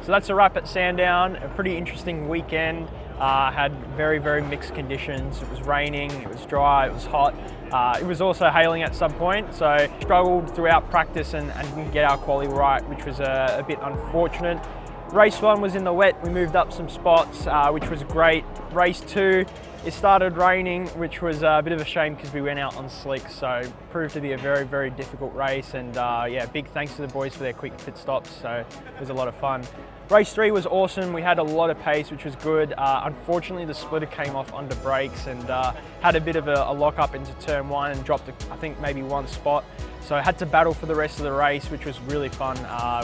So that's a wrap at Sandown. A pretty interesting weekend. Had very, very mixed conditions. It was raining, it was dry, it was hot. It was also hailing at some point, so struggled throughout practice and didn't get our quali right, which was a bit unfortunate. Race 1 was in the wet. We moved up some spots, which was great. Race 2, it started raining, which was a bit of a shame because we went out on slicks, so it proved to be a very, very difficult race. And yeah, big thanks to the boys for their quick pit stops, so it was a lot of fun. Race 3 was awesome. We had a lot of pace, which was good. Unfortunately, the splitter came off under brakes and had a bit of a lock up into turn 1 and dropped, I think, maybe 1 spot. So I had to battle for the rest of the race, which was really fun.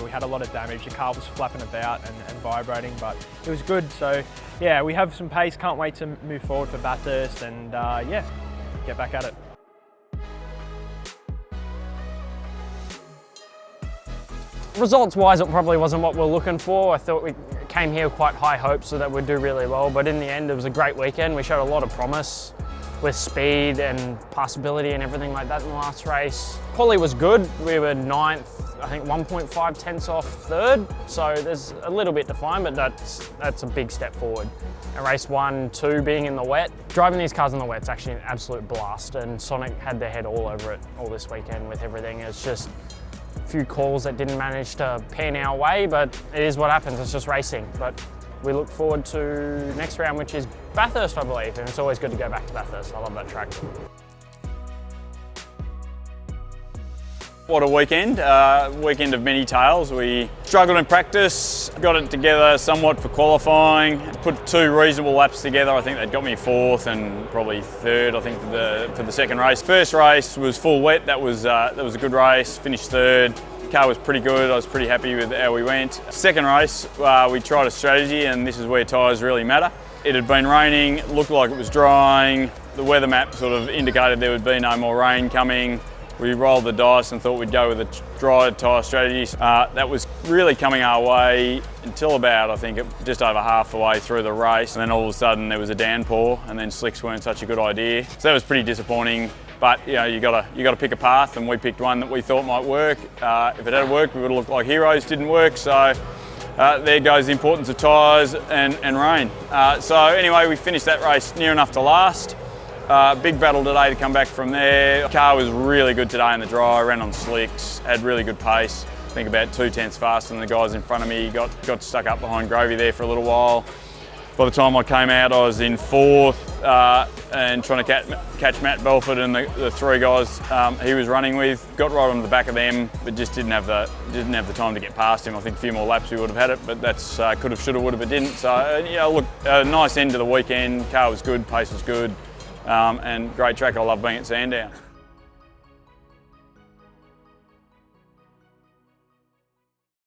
We had a lot of damage. The car was flapping about and vibrating, but it was good. So yeah, we have some pace. Can't wait to move forward for Bathurst and yeah, get back at it. Results-wise, it probably wasn't what we were looking for. I thought we came here with quite high hopes so that we'd do really well, but in the end, it was a great weekend. We showed a lot of promise with speed and passability and everything like that in the last race. Quali was good. We were 9th, I think 1.5 tenths off 3rd, so there's a little bit to find, but that's a big step forward. And race 1, 2 being in the wet. Driving these cars in the wet's actually an absolute blast, and Sonic had their head all over it all this weekend with everything. It's just a few calls that didn't manage to pan our way, but it is what happens, it's just racing. But we look forward to next round, which is Bathurst, I believe, and it's always good to go back to Bathurst. I love that track. What a weekend, weekend of many tales. We struggled in practice, got it together somewhat for qualifying, put 2 reasonable laps together. I think that got me 4th and probably 3rd, I think, for the second race. First race was full wet, that was a good race, finished 3rd. Car was pretty good, I was pretty happy with how we went. Second race, we tried a strategy, and this is where tyres really matter. It had been raining, looked like it was drying. The weather map sort of indicated there would be no more rain coming. We rolled the dice and thought we'd go with a dry tyre strategy. That was really coming our way until about, I think, just over half the way through the race. And then all of a sudden there was a downpour, and then slicks weren't such a good idea. So that was pretty disappointing. But you know, you got to pick a path, and we picked one that we thought might work. If it had worked, we would have looked like heroes. Didn't work, so there goes the importance of tyres and rain. So anyway, we finished that race near enough to last. Big battle today to come back from there. The car was really good today in the dry, ran on slicks, had really good pace. I think about 2 tenths faster than the guys in front of me. Got stuck up behind Grovey there for a little while. By the time I came out, I was in 4th and trying to catch Matt Belford and the 3 guys he was running with. Got right on the back of them, but just didn't have the time to get past him. I think a few more laps we would have had it, but that's could have, should have, would have, but didn't. So yeah, look, a nice end to the weekend. Car was good, pace was good. And great track. I love being at Sandown.